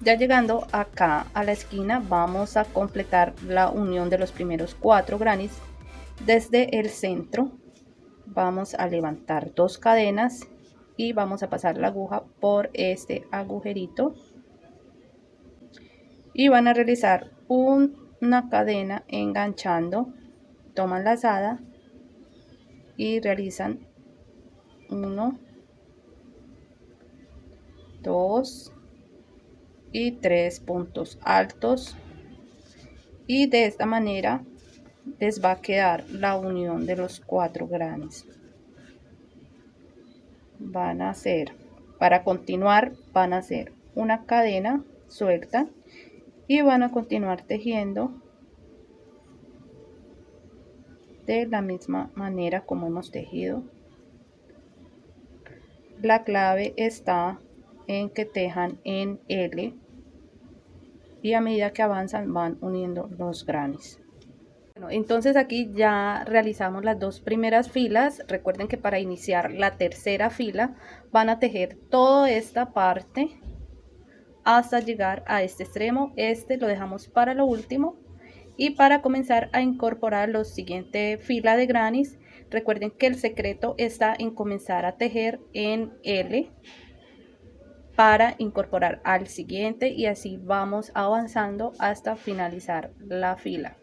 Ya llegando acá a la esquina vamos a completar la unión de los primeros 4 grannies. Desde el centro vamos a levantar 2 cadenas y vamos a pasar la aguja por este agujerito y van a realizar una cadena enganchando, toman lazada y realizan 1, 2 y 3 puntos altos y de esta manera les va a quedar la unión de los 4 grannies. Van a hacer, para continuar, van a hacer una cadena suelta y van a continuar tejiendo de la misma manera como hemos tejido. La clave está en que tejan en L y a medida que avanzan van uniendo los grannies. Bueno, entonces aquí ya realizamos las 2 primeras filas. Recuerden que para iniciar la tercera fila van a tejer toda esta parte hasta llegar a este extremo. Este lo dejamos para lo último. Y para comenzar a incorporar la siguiente fila de grannies, recuerden que el secreto está en comenzar a tejer en L para incorporar al siguiente y así vamos avanzando hasta finalizar la fila.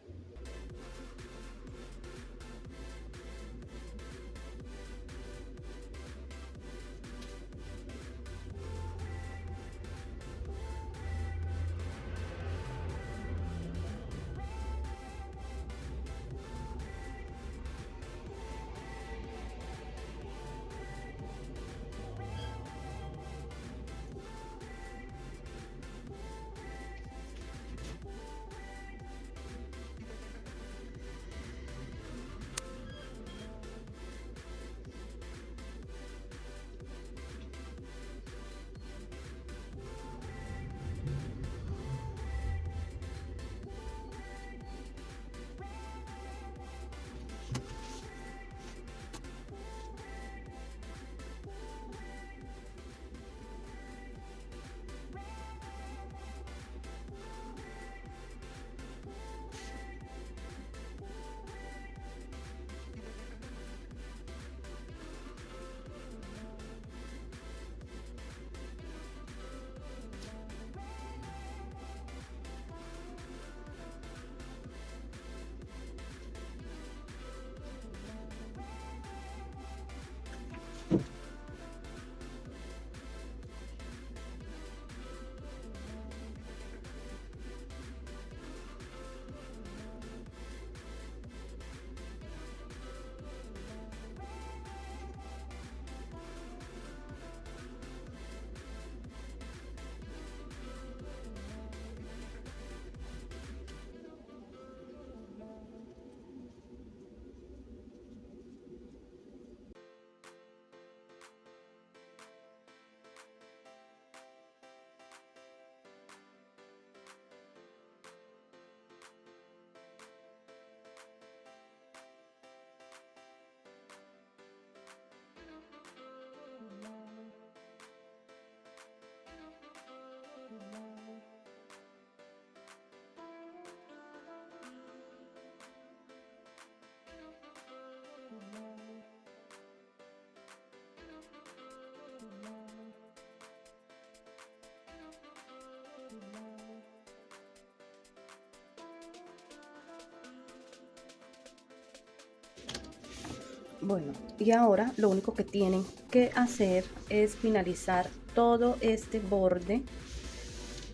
Bueno, y ahora lo único que tienen que hacer es finalizar todo este borde.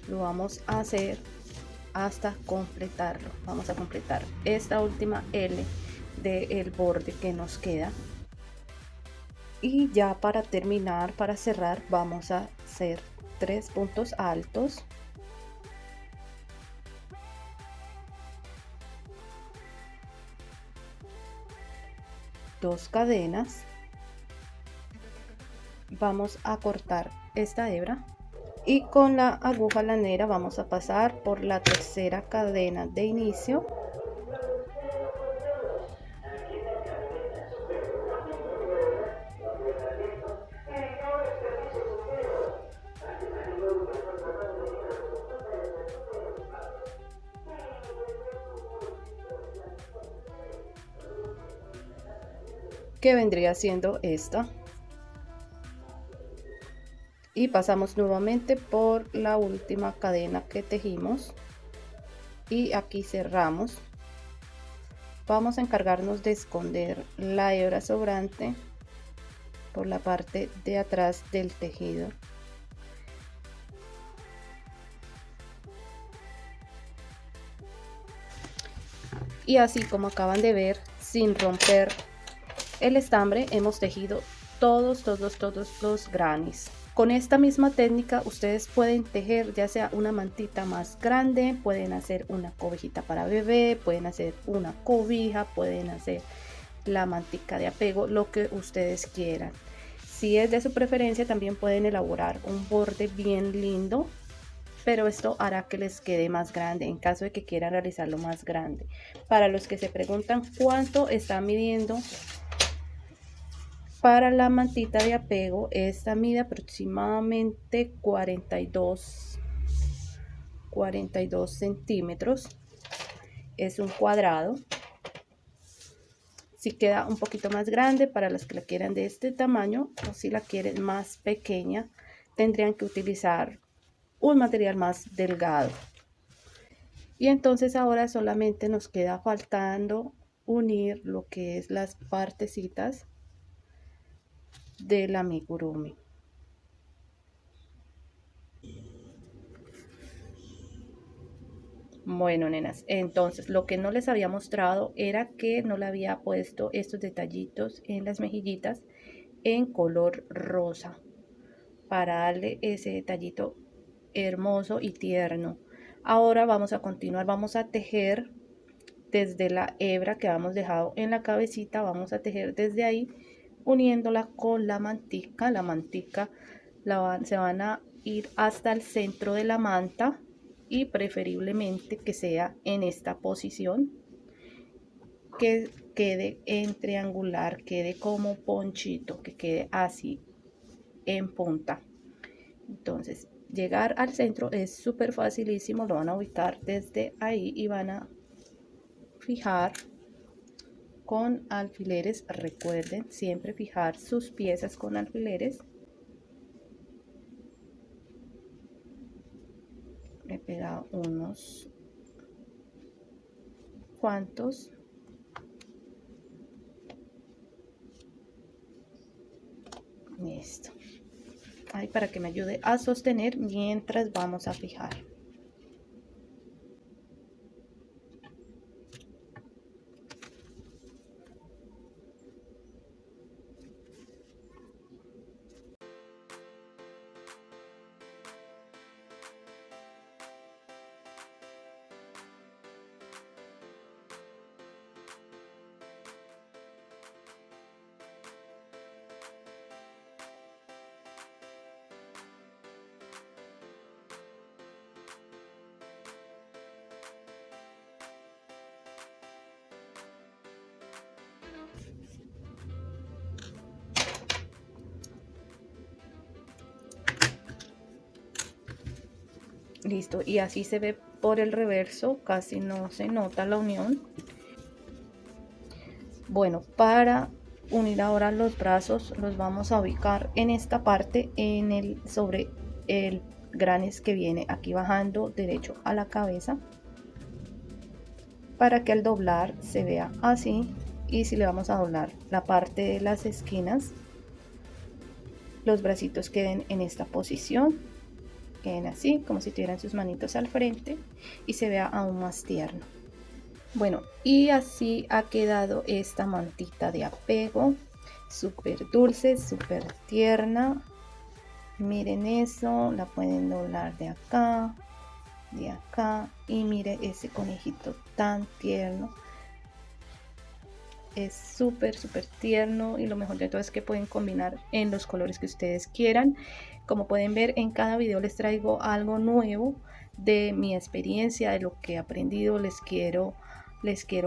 Lo vamos a hacer hasta completarlo. Vamos a completar esta última L del borde que nos queda. Y ya para terminar, para cerrar, vamos a hacer 3 puntos altos, dos cadenas. Vamos a cortar esta hebra y con la aguja lanera vamos a pasar por la tercera cadena de inicio, que vendría siendo esta, y pasamos nuevamente por la última cadena que tejimos y aquí cerramos. Vamos a encargarnos de esconder la hebra sobrante por la parte de atrás del tejido. Y así como acaban de ver, sin romper el estambre, hemos tejido todos los grannies. Con esta misma técnica ustedes pueden tejer ya sea una mantita más grande, pueden hacer una cobijita para bebé, pueden hacer una cobija, pueden hacer la mantica de apego, lo que ustedes quieran. Si es de su preferencia, también pueden elaborar un borde bien lindo, pero esto hará que les quede más grande en caso de que quieran realizarlo más grande. Para los que se preguntan cuánto está midiendo para la mantita de apego, esta mide aproximadamente 42 centímetros. Es un cuadrado. Si queda un poquito más grande para los que la quieran de este tamaño, o si la quieren más pequeña, tendrían que utilizar un material más delgado. Y entonces ahora solamente nos queda faltando unir lo que es las partecitas del amigurumi. Bueno, nenas, entonces lo que no les había mostrado era que no le había puesto estos detallitos en las mejillitas en color rosa para darle ese detallito hermoso y tierno. Ahora vamos a continuar, vamos a tejer desde la hebra que habíamos dejado en la cabecita, vamos a tejer desde ahí uniéndola con la mantica. La mantica se van a ir hasta el centro de la manta y preferiblemente que sea en esta posición, que quede en triangular, quede como ponchito, que quede así en punta. Entonces llegar al centro es súper facilísimo, lo van a ubicar desde ahí y van a fijar con alfileres. Recuerden siempre fijar sus piezas con alfileres. He pegado unos cuantos. Listo. Ahí para que me ayude a sostener mientras vamos a fijar. Listo, y así se ve por el reverso, casi no se nota la unión. Bueno, para unir ahora los brazos los vamos a ubicar en esta parte, sobre el granes que viene aquí bajando derecho a la cabeza, para que al doblar se vea así. Y si le vamos a doblar la parte de las esquinas, los bracitos queden en esta posición, queden así como si tuvieran sus manitos al frente y se vea aún más tierno. Bueno, y así ha quedado esta mantita de apego. súper dulce, súper tierna. Miren eso, la pueden doblar de acá y mire ese conejito tan tierno. Es súper tierno y lo mejor de todo es que pueden combinar en los colores que ustedes quieran. Como pueden ver, en cada video les traigo algo nuevo de mi experiencia, de lo que he aprendido. Les quiero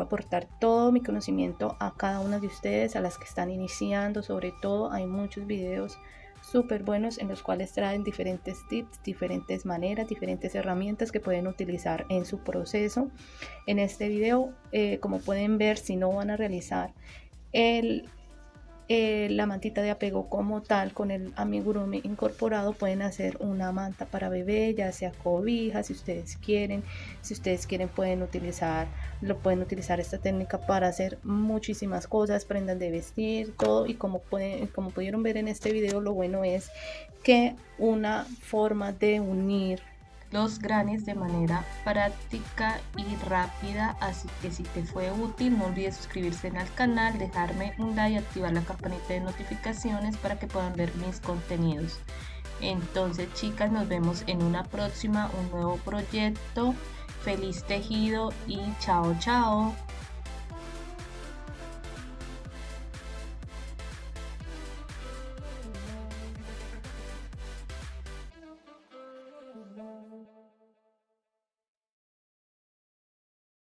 aportar todo mi conocimiento a cada una de ustedes, a las que están iniciando. Sobre todo hay muchos videos súper buenos en los cuales traen diferentes tips, diferentes maneras, diferentes herramientas que pueden utilizar en su proceso. En este video, como pueden ver, si no van a realizar la mantita de apego como tal con el amigurumi incorporado, pueden hacer una manta para bebé, ya sea cobija, si ustedes quieren. Si ustedes quieren pueden utilizar esta técnica para hacer muchísimas cosas, prendas de vestir, todo. Y como pudieron ver en este video, lo bueno es que una forma de unir los granes de manera práctica y rápida. Así que si te fue útil, no olvides suscribirse al canal, dejarme un like y activar la campanita de notificaciones para que puedan ver mis contenidos. Entonces, chicas, nos vemos en una próxima, un nuevo proyecto. Feliz tejido y chao.